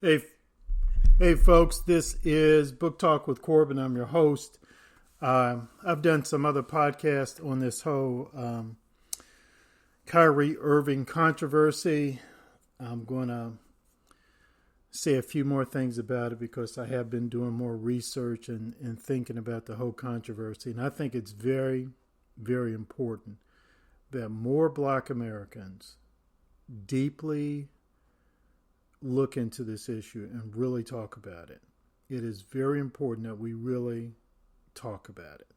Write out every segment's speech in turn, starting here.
Hey, hey, folks! This is Book Talk with Corbin. I'm your host. I've done some other podcasts on this whole Kyrie Irving controversy. I'm going to say a few more things about it because I have been doing more research and thinking about the whole controversy. And I think it's very, very important that more Black Americans deeply look into this issue and really talk about it. It is very important that we really talk about it.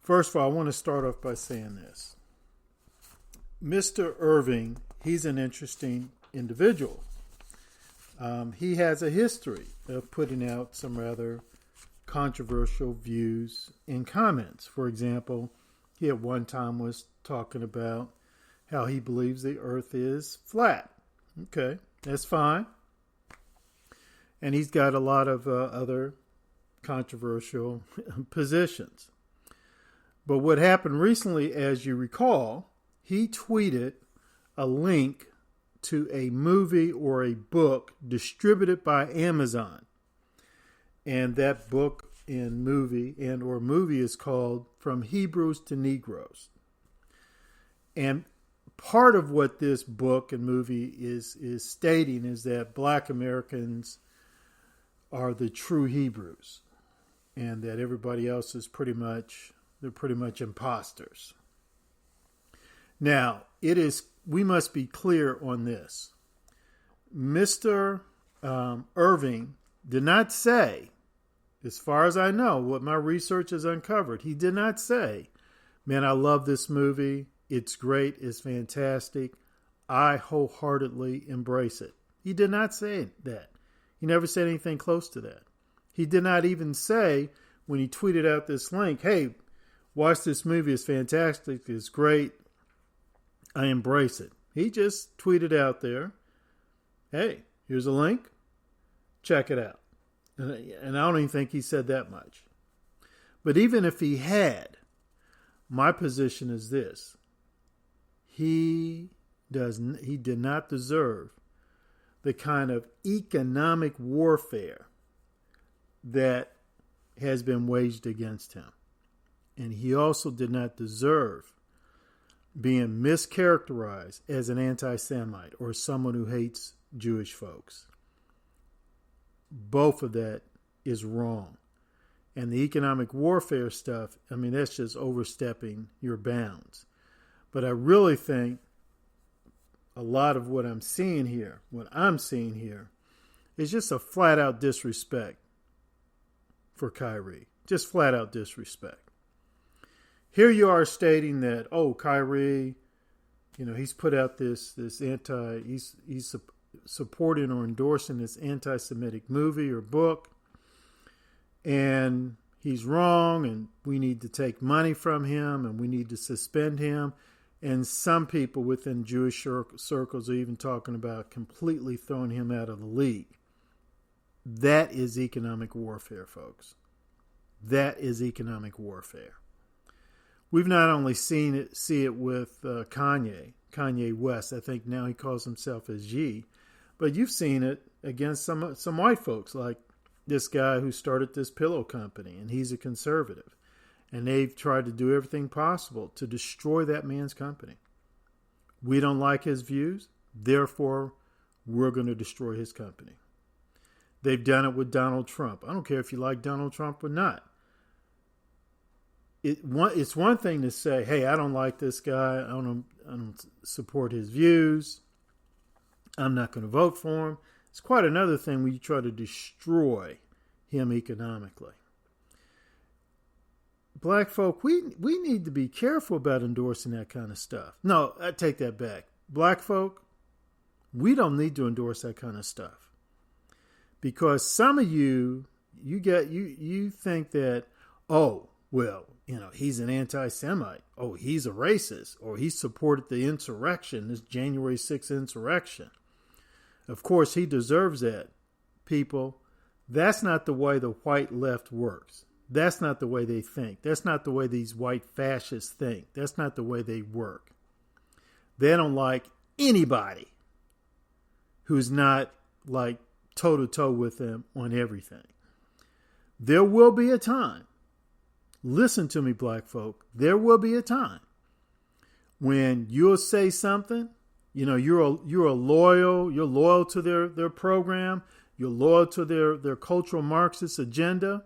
First of all, I want to start off by saying this. Mr. Irving, he's an interesting individual. He has a history of putting out some rather controversial views and comments. For example, he at one time was talking about how he believes the earth is flat. Okay, that's fine. And he's got a lot of other controversial positions. But what happened recently, as you recall, he tweeted a link to a movie or a book distributed by Amazon. And that book and movie is called From Hebrews to Negroes. And part of what this book and movie is stating is that Black Americans are the true Hebrews and that everybody else is pretty much imposters. Now, we must be clear on this. Mr. Irving did not say, as far as I know, what my research has uncovered, he did not say, man, I love this movie. It's great. It's fantastic. I wholeheartedly embrace it. He did not say that. He never said anything close to that. He did not even say, when he tweeted out this link, hey, watch this movie. It's fantastic. It's great. I embrace it. He just tweeted out there, hey, here's a link. Check it out. And I don't even think he said that much. But even if he had, my position is this. He did not deserve the kind of economic warfare that has been waged against him. And he also did not deserve being mischaracterized as an anti-Semite or someone who hates Jewish folks. Both of that is wrong. And the economic warfare stuff, I mean, that's just overstepping your bounds. But I really think a lot of what I'm seeing here is just a flat out disrespect for Kyrie. Just flat out disrespect. Here you are stating that, oh, Kyrie, he's put out he's supporting or endorsing this anti-Semitic movie or book, and he's wrong, and we need to take money from him, and we need to suspend him. And some people within Jewish circles are even talking about completely throwing him out of the league. That is economic warfare, folks. That is economic warfare. We've not only see it with Kanye West. I think now he calls himself as Ye, but you've seen it against some white folks, like this guy who started this pillow company, and he's a conservative. And they've tried to do everything possible to destroy that man's company. We don't like his views, therefore we're going to destroy his company. They've done it with Donald Trump. I don't care if you like Donald Trump or not. It's one thing to say, hey, I don't like this guy. I don't support his views. I'm not going to vote for him. It's quite another thing when you try to destroy him economically. Black folk, we need to be careful about endorsing that kind of stuff. No, I take that back. Black folk, we don't need to endorse that kind of stuff. Because some of you think that, oh, well, he's an anti-Semite. Oh, he's a racist. Or he supported the insurrection, this January 6th insurrection. Of course, he deserves that. People, that's not the way the white left works. That's not the way they think. That's not the way these white fascists think. That's not the way they work. They don't like anybody who's not like toe-to-toe with them on everything. There will be a time, listen to me, black folk, there will be a time when you'll say something, you're loyal to their program, you're loyal to their cultural Marxist agenda,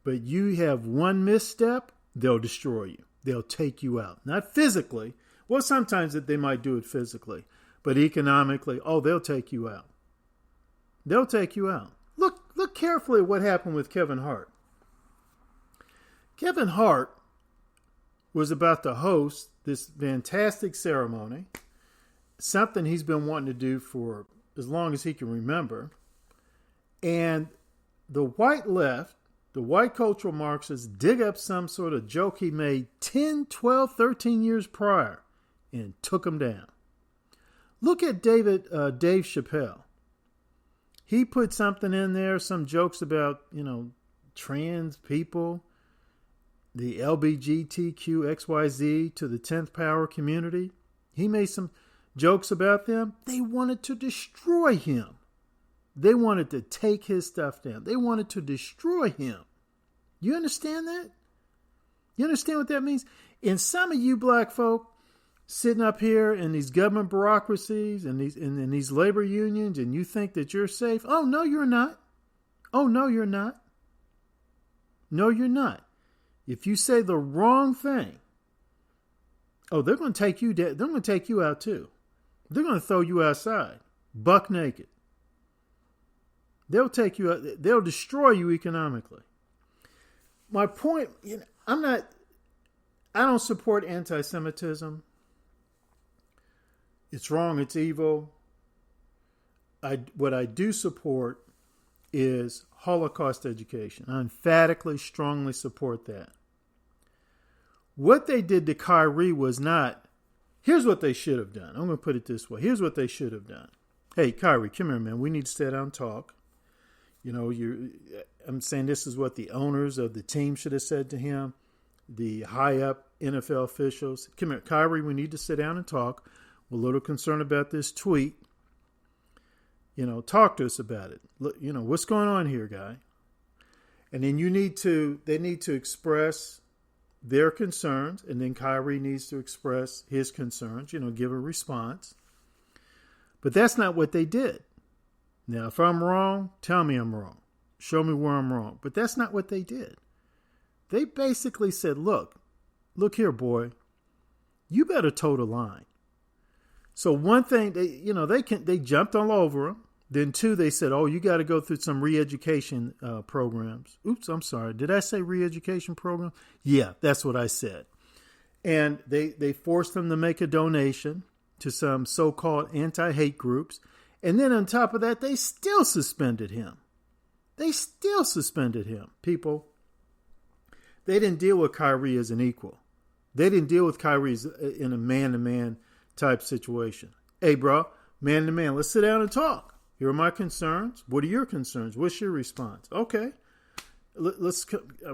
but you have one misstep, they'll destroy you. They'll take you out. Not physically. Well, sometimes they might do it physically, but economically, they'll take you out. They'll take you out. Look carefully at what happened with Kevin Hart. Kevin Hart was about to host this fantastic ceremony, something he's been wanting to do for as long as he can remember. And the white left, the white cultural Marxists, dig up some sort of joke he made 10, 12, 13 years prior and took him down. Look at Dave Chappelle. He put something in there, some jokes about, trans people, the LGBTQXYZ to the 10th power community. He made some jokes about them. They wanted to destroy him. They wanted to take his stuff down. They wanted to destroy him. You understand that? You understand what that means? And some of you black folk sitting up here in these government bureaucracies and these labor unions, and you think that you're safe. Oh, no, you're not. Oh, no, you're not. No, you're not. If you say the wrong thing, they're going to take you down. They're going to take you out too. They're going to throw you outside, buck naked. They'll take you out. They'll destroy you economically. My point, I don't support anti-Semitism. It's wrong. It's evil. What I do support is Holocaust education. I emphatically, strongly support that. What they did to Kyrie was not, here's what they should have done. I'm going to put it this way. Here's what they should have done. Hey, Kyrie, come here, man. We need to sit down and talk. I'm saying this is what the owners of the team should have said to him, the high up NFL officials. Come here, Kyrie, we need to sit down and talk. We're a little concerned about this tweet. Talk to us about it. Look, what's going on here, guy? And then they need to express their concerns, and then Kyrie needs to express his concerns, give a response. But that's not what they did. Now, if I'm wrong, tell me I'm wrong. Show me where I'm wrong. But that's not what they did. They basically said, look here, boy, you better toe the line. So one thing, they jumped all over him. Then two, they said, you got to go through some re-education programs. Oops, I'm sorry. Did I say re-education program? Yeah, that's what I said. And they forced them to make a donation to some so-called anti-hate groups. And then on top of that, they still suspended him. People, they didn't deal with Kyrie as an equal. They didn't deal with Kyrie in a man-to-man type situation. Hey, bro, man-to-man, let's sit down and talk. Here are my concerns. What are your concerns? What's your response? Okay.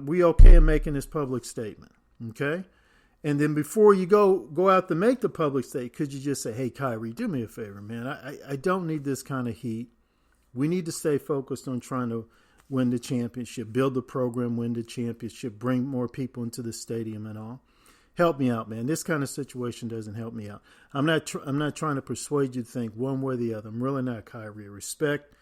We okay in making this public statement? Okay. And then before you go out to make the public statement, could you just say, hey, Kyrie, do me a favor, man. I don't need this kind of heat. We need to stay focused on trying to win the championship, build the program, win the championship, bring more people into the stadium and all. Help me out, man. This kind of situation doesn't help me out. I'm not trying to persuade you to think one way or the other. I'm really not, Kyrie. Respect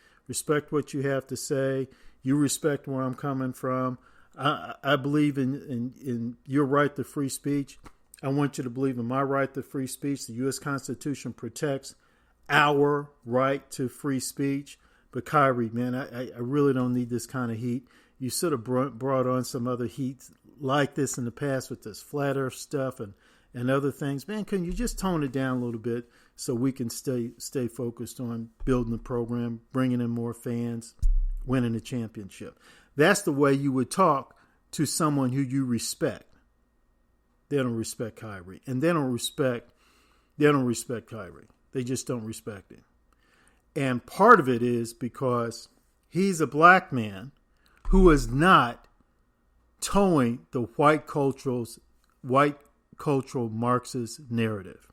what you have to say. You respect where I'm coming from. I believe in your right to free speech. I want you to believe in my right to free speech. The U.S. Constitution protects our right to free speech. But Kyrie, man, I really don't need this kind of heat. You sort of brought on some other heat like this in the past with this flat earth stuff and other things. Man, can you just tone it down a little bit so we can stay focused on building the program, bringing in more fans, winning the championship? That's the way you would talk to someone who you respect. They don't respect Kyrie. And they don't respect Kyrie. They just don't respect him. And part of it is because he's a black man who is not towing the white cultural Marxist narrative.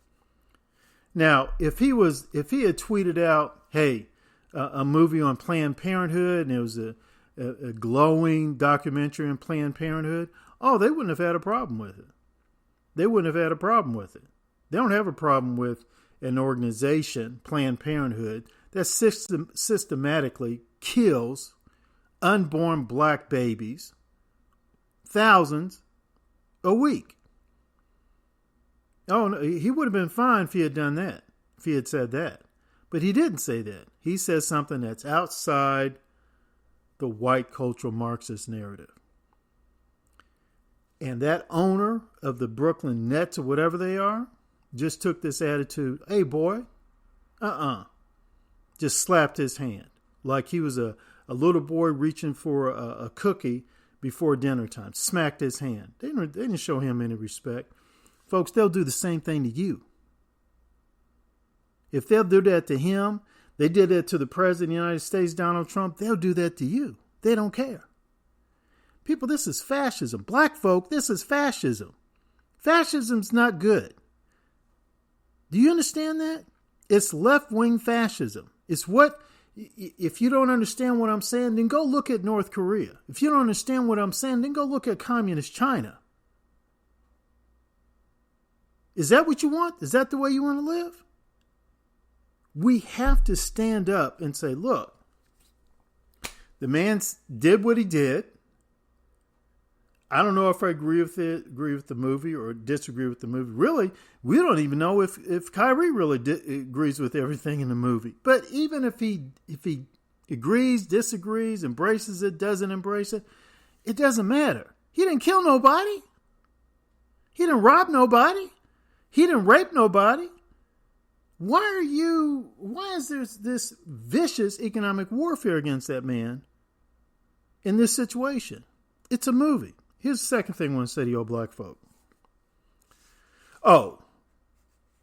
Now, if he had tweeted out, hey, a movie on Planned Parenthood, and it was a glowing documentary on Planned Parenthood, oh, they wouldn't have had a problem with it. They wouldn't have had a problem with it. They don't have a problem with an organization, Planned Parenthood, that systematically kills unborn black babies, thousands a week. Oh, no, he would have been fine if he had done that, if he had said that. But he didn't say that. He says something that's outside the white cultural Marxist narrative. And that owner of the Brooklyn Nets or whatever they are just took this attitude, hey boy, just slapped his hand like he was a little boy reaching for a cookie before dinner time. Smacked his hand. They didn't show him any respect. Folks, they'll do the same thing to you. If they'll do that to him, they did that to the President of the United States, Donald Trump, they'll do that to you. They don't care. People, this is fascism. Black folk, this is fascism. Fascism's not good. Do you understand that? It's left-wing fascism. It's what, if you don't understand what I'm saying, then go look at North Korea. If you don't understand what I'm saying, then go look at communist China. Is that what you want? Is that the way you want to live? We have to stand up and say, look, the man did what he did. I don't know if I agree with the movie or disagree with the movie. Really, we don't even know if Kyrie really agrees with everything in the movie. But even if he agrees, disagrees, embraces it, doesn't embrace it, it doesn't matter. He didn't kill nobody. He didn't rob nobody. He didn't rape nobody. Why is there this vicious economic warfare against that man in this situation? It's a movie. Here's the second thing I want to say to you black folk. Oh,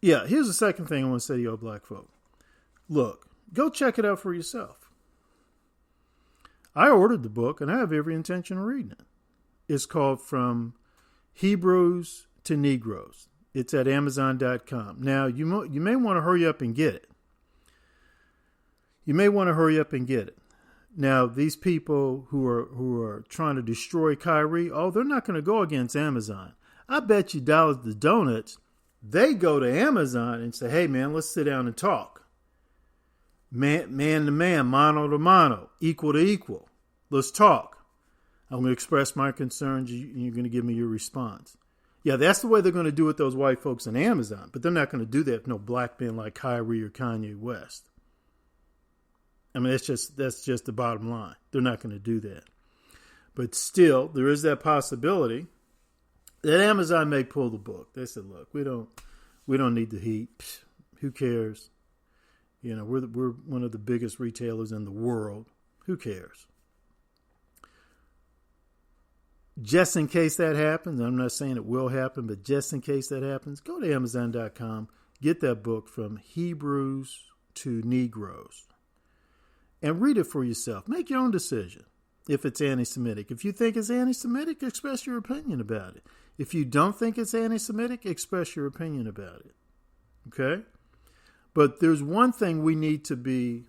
yeah, here's the second thing I want to say to you black folk. Look, go check it out for yourself. I ordered the book and I have every intention of reading it. It's called From Hebrews to Negroes. It's at Amazon.com. Now, you may want to hurry up and get it. Now, these people who are trying to destroy Kyrie, they're not going to go against Amazon. I bet you dollars to donuts, they go to Amazon and say, hey, man, let's sit down and talk. Man to man, mano to mano, equal to equal. Let's talk. I'm going to express my concerns. You're going to give me your response. Yeah, that's the way they're going to do it, those white folks in Amazon. But they're not going to do that with no black men like Kyrie or Kanye West. I mean, that's just the bottom line. They're not going to do that. But still, there is that possibility that Amazon may pull the book. They said, look, we don't need the heat. Psh, who cares? You know, we're one of the biggest retailers in the world. Who cares? Just in case that happens, I'm not saying it will happen, but just in case that happens, go to Amazon.com, get that book From Hebrews to Negroes, and read it for yourself. Make your own decision if it's anti-Semitic. If you think it's anti-Semitic, express your opinion about it. If you don't think it's anti-Semitic, express your opinion about it. Okay? But there's one thing we need to be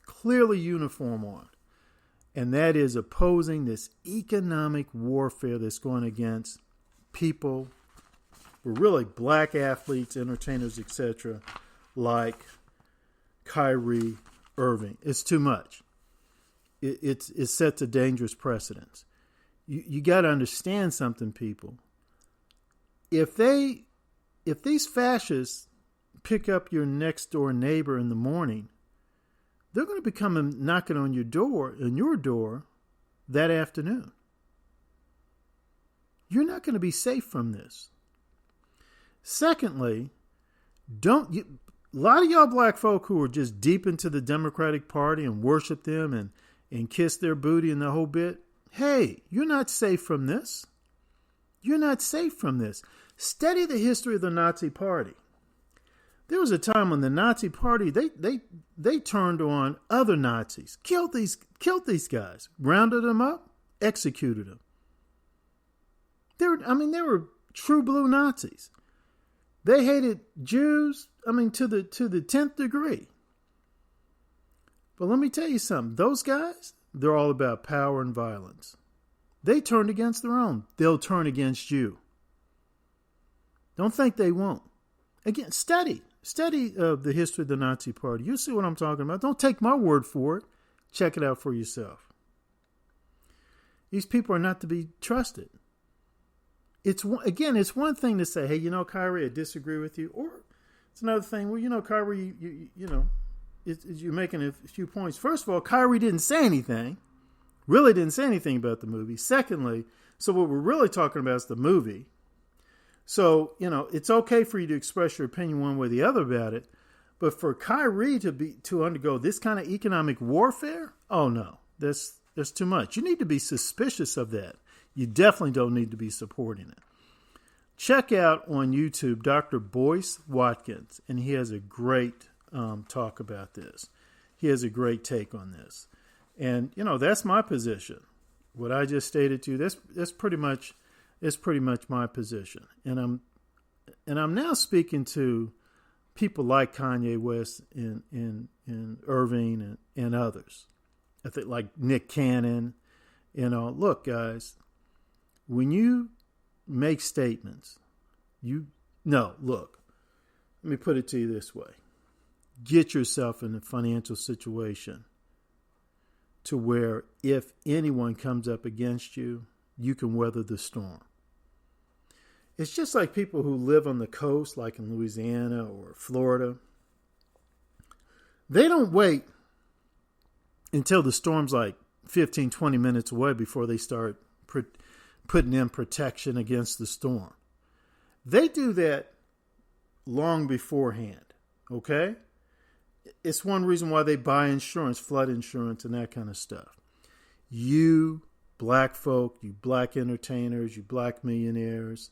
clearly uniform on, and that is opposing this economic warfare that's going against people, really black athletes, entertainers, etc., like Kyrie Irving. It's too much. It sets a dangerous precedence. You got to understand something, people. If these fascists pick up your next door neighbor in the morning, they're going to be coming knocking on your door that afternoon. You're not going to be safe from this. Secondly, a lot of y'all black folk who are just deep into the Democratic Party and worship them and kiss their booty and the whole bit, hey, you're not safe from this. You're not safe from this. Study the history of the Nazi Party. There was a time when the Nazi Party, they turned on other Nazis, killed these guys, rounded them up, executed them. They were true blue Nazis. They hated Jews, to the 10th degree. But let me tell you something. Those guys, they're all about power and violence. They turned against their own. They'll turn against you. Don't think they won't. Again, study the history of the Nazi Party. You'll see what I'm talking about. Don't take my word for it. Check it out for yourself. These people are not to be trusted. It's one thing to say, hey, Kyrie, I disagree with you. Or it's another thing, well, Kyrie, you're making a few points. First of all, Kyrie didn't say anything. Really didn't say anything about the movie. Secondly, so what we're really talking about is the movie. So, it's okay for you to express your opinion one way or the other about it. But for Kyrie to undergo this kind of economic warfare, oh no, that's too much. You need to be suspicious of that. You definitely don't need to be supporting it. Check out on YouTube Dr. Boyce Watkins, and he has a great talk about this. He has a great take on this. And, that's my position. What I just stated to you, that's pretty much my position. And I'm now speaking to people like Kanye West and Irving and others. I think like Nick Cannon. Look, guys, when you make statements, look, let me put it to you this way. Get yourself in a financial situation to where if anyone comes up against you, you can weather the storm. It's just like people who live on the coast, like in Louisiana or Florida. They don't wait until the storm's like 15, 20 minutes away before they start putting in protection against the storm. They do that long beforehand, okay? It's one reason why they buy insurance, flood insurance, and that kind of stuff. You black folk, you black entertainers, you black millionaires,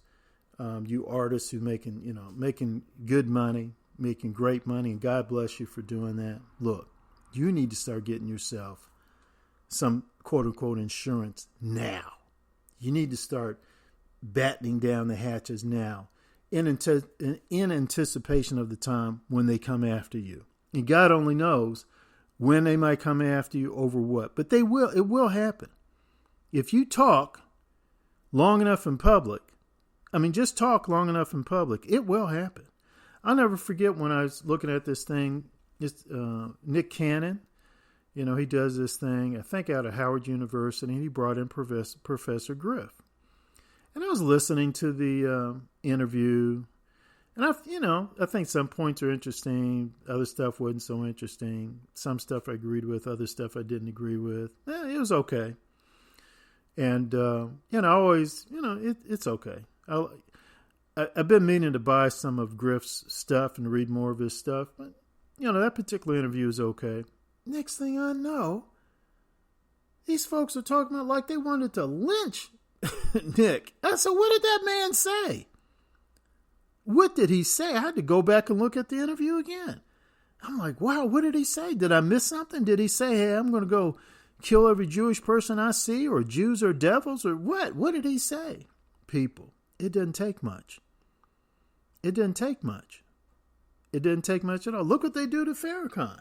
you artists who making good money, making great money, and God bless you for doing that. Look, you need to start getting yourself some quote-unquote insurance now. You need to start battening down the hatches now in anticipation of the time when they come after you. And God only knows when they might come after you over what. But they will. It will happen. If you talk long enough in public, just talk long enough in public, it will happen. I'll never forget when I was looking at this thing, Nick Cannon, he does this thing, I think out of Howard University, and he brought in Professor Griff. And I was listening to the interview, and I think some points are interesting, other stuff wasn't so interesting. Some stuff I agreed with, other stuff I didn't agree with. It was okay. And, always, it's okay. I've been meaning to buy some of Griff's stuff and read more of his stuff, but, that particular interview is okay. Next thing I know, these folks are talking about like they wanted to lynch Nick. I said, what did that man say? What did he say? I had to go back and look at the interview again. I'm like, wow, what did he say? Did I miss something? Did he say, hey, I'm going to go kill every Jewish person I see, or Jews are devils, or what? What did he say? People, it didn't take much. It didn't take much. It didn't take much at all. Look what they do to Farrakhan.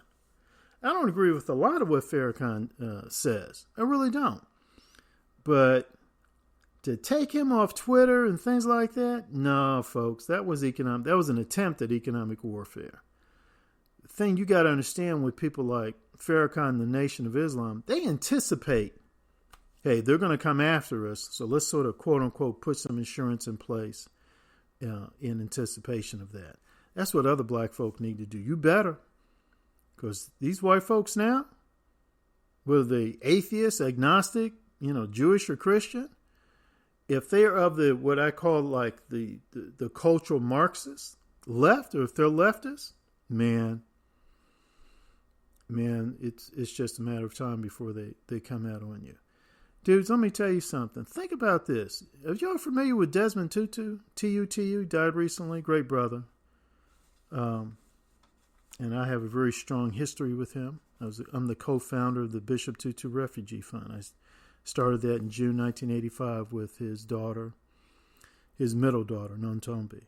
I don't agree with a lot of what Farrakhan says. I really don't. But to take him off Twitter and things like that, no, folks, that was an attempt at economic warfare. The thing you got to understand with people like Farrakhan, the Nation of Islam, they anticipate, hey, they're going to come after us, so let's sort of quote unquote put some insurance in place in anticipation of that. That's what other black folk need to do. You better. Because these white folks now, whether they atheist, agnostic, Jewish or Christian, if they are of the what I call like the cultural Marxist left, or if they're leftists, man, it's just a matter of time before they come out on you. Dudes, let me tell you something. Think about this. Are y'all familiar with Desmond Tutu? T-U-T-U, died recently, great brother. And I have a very strong history with him. I'm the co-founder of the Bishop Tutu Refugee Fund. I started that in June 1985 with his daughter, his middle daughter, Nontombi.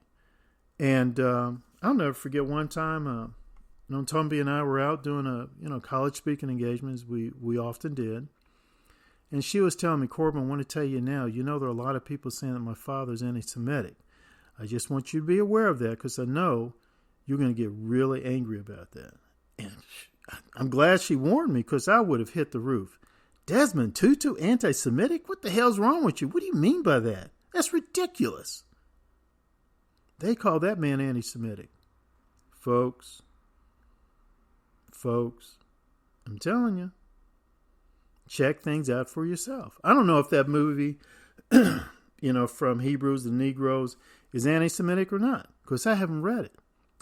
And I'll never forget one time Tomby and I were out doing college speaking engagements. We often did. And she was telling me, Corbin, I want to tell you now, there are a lot of people saying that my father's anti-Semitic. I just want you to be aware of that because I know you're going to get really angry about that. And I'm glad she warned me because I would have hit the roof. Desmond Tutu, anti-Semitic? What the hell's wrong with you? What do you mean by that? That's ridiculous. They call that man anti-Semitic. Folks, I'm telling you, check things out for yourself. I don't know if that movie, from Hebrews to Negroes is anti-Semitic or not, because I haven't read it.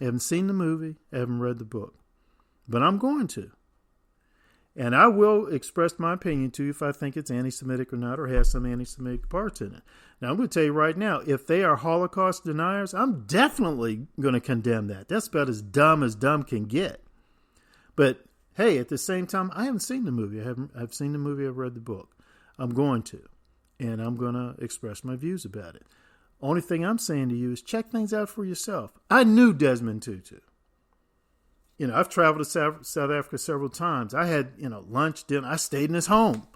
I haven't seen the movie. I haven't read the book. But I'm going to. And I will express my opinion to you if I think it's anti-Semitic or not, or has some anti-Semitic parts in it. Now, I'm going to tell you right now, if they are Holocaust deniers, I'm definitely going to condemn that. That's about as dumb can get. But, hey, at the same time, I haven't seen the movie. I've seen the movie. I've read the book. I'm going to. And I'm going to express my views about it. Only thing I'm saying to you is check things out for yourself. I knew Desmond Tutu. I've traveled to South Africa several times. I had, lunch, dinner. I stayed in his home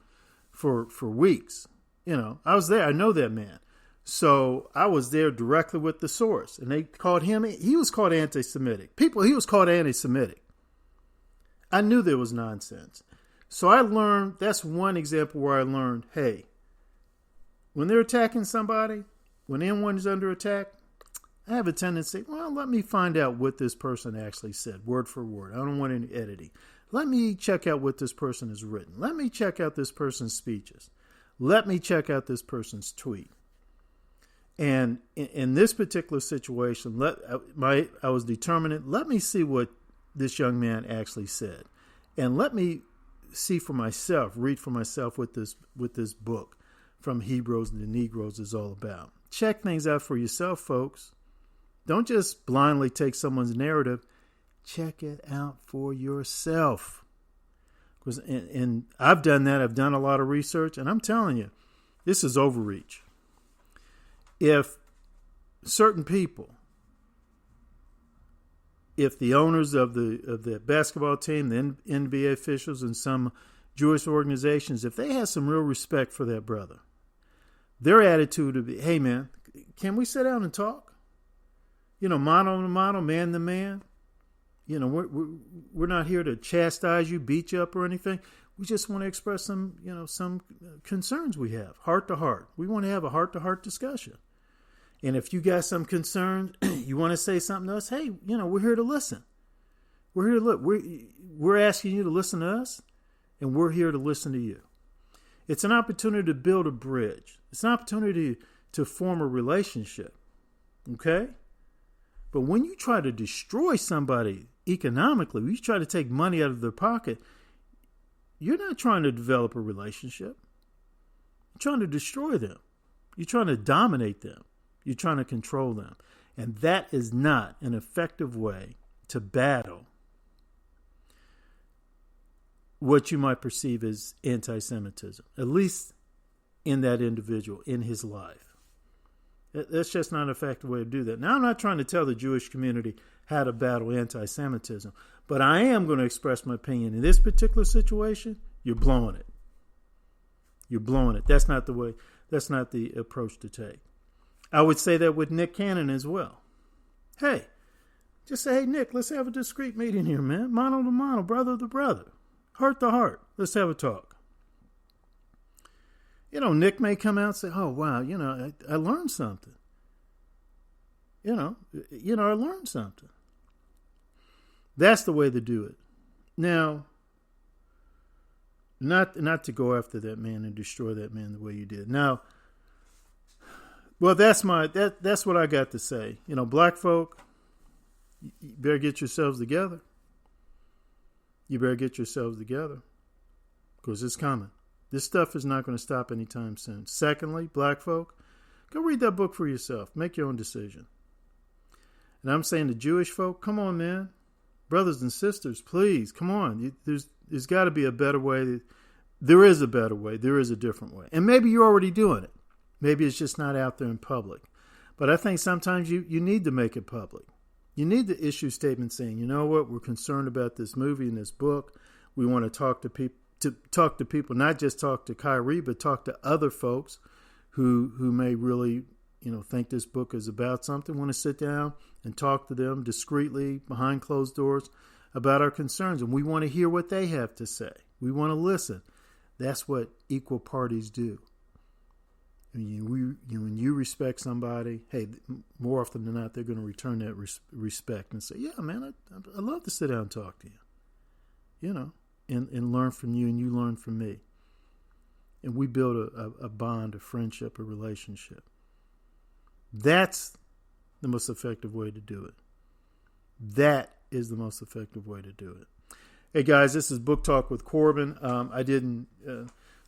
for weeks. I was there. I know that man. So I was there directly with the source. And they called him, he was called anti-Semitic. He was called anti-Semitic. I knew there was nonsense. So I learned, that's one example where I learned, hey, when they're attacking somebody, when anyone is under attack, I have a tendency, let me find out what this person actually said, word for word. I don't want any editing. Let me check out what this person has written. Let me check out this person's speeches. Let me check out this person's tweet. And in this particular situation, I was determined, let me see what this young man actually said. And let me see for myself, read for myself what this book from Hebrews to Negroes is all about. Check things out for yourself, folks. Don't just blindly take someone's narrative. Check it out for yourself. And I've done that. I've done a lot of research, and I'm telling you, this is overreach. If certain people, if the owners of the basketball team, the NBA officials, and some Jewish organizations, if they had some real respect for that brother, their attitude would be, hey, man, can we sit down and talk? Mano to mano, man to man. We're not here to chastise you, beat you up or anything. We just want to express some concerns we have, heart to heart. We want to have a heart-to-heart discussion. And if you got some concerns, you want to say something to us, hey, we're here to listen. We're here to look. We're asking you to listen to us, and we're here to listen to you. It's an opportunity to build a bridge. It's an opportunity to form a relationship. Okay? But when you try to destroy somebody economically, when you try to take money out of their pocket, you're not trying to develop a relationship. You're trying to destroy them. You're trying to dominate them. You're trying to control them. And that is not an effective way to battle what you might perceive as anti-Semitism, at least in that individual, in his life. That's just not an effective way to do that. Now, I'm not trying to tell the Jewish community how to battle anti-Semitism, but I am going to express my opinion. In this particular situation, you're blowing it. You're blowing it. That's not the way. That's not the approach to take. I would say that with Nick Cannon as well. Hey, just say, hey, Nick, let's have a discreet meeting here, man. Mano to mano, brother to brother. Heart to heart. Let's have a talk. Nick may come out and say, oh, wow, I learned something. I learned something. That's the way to do it. Now, not to go after that man and destroy that man the way you did. Now, well, that's what I got to say. Black folk, you better get yourselves together. You better get yourselves together because it's coming. This stuff is not going to stop anytime soon. Secondly, black folk, go read that book for yourself. Make your own decision. And I'm saying to Jewish folk, come on, man. Brothers and sisters, please, come on. There's got to be a better way. There is a better way. There is a different way. And maybe you're already doing it. Maybe it's just not out there in public. But I think sometimes you need to make it public. You need to issue statements saying, you know what, we're concerned about this movie and this book. We want to talk to people, not just talk to Kyrie, but talk to other folks who may really, think this book is about something. Want to sit down and talk to them discreetly behind closed doors about our concerns, and we want to hear what they have to say. We want to listen. That's what equal parties do. When you respect somebody, hey, more often than not, they're going to return that respect and say, yeah, man, I'd love to sit down and talk to you, and learn from you and you learn from me. And we build a bond, a friendship, a relationship. That's the most effective way to do it. That is the most effective way to do it. Hey, guys, this is Book Talk with Corbin. I didn't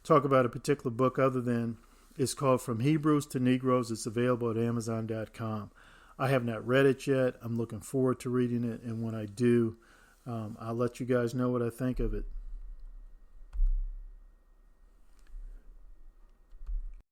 talk about a particular book other than it's called From Hebrews to Negroes. It's available at Amazon.com. I have not read it yet. I'm looking forward to reading it. And when I do, I'll let you guys know what I think of it.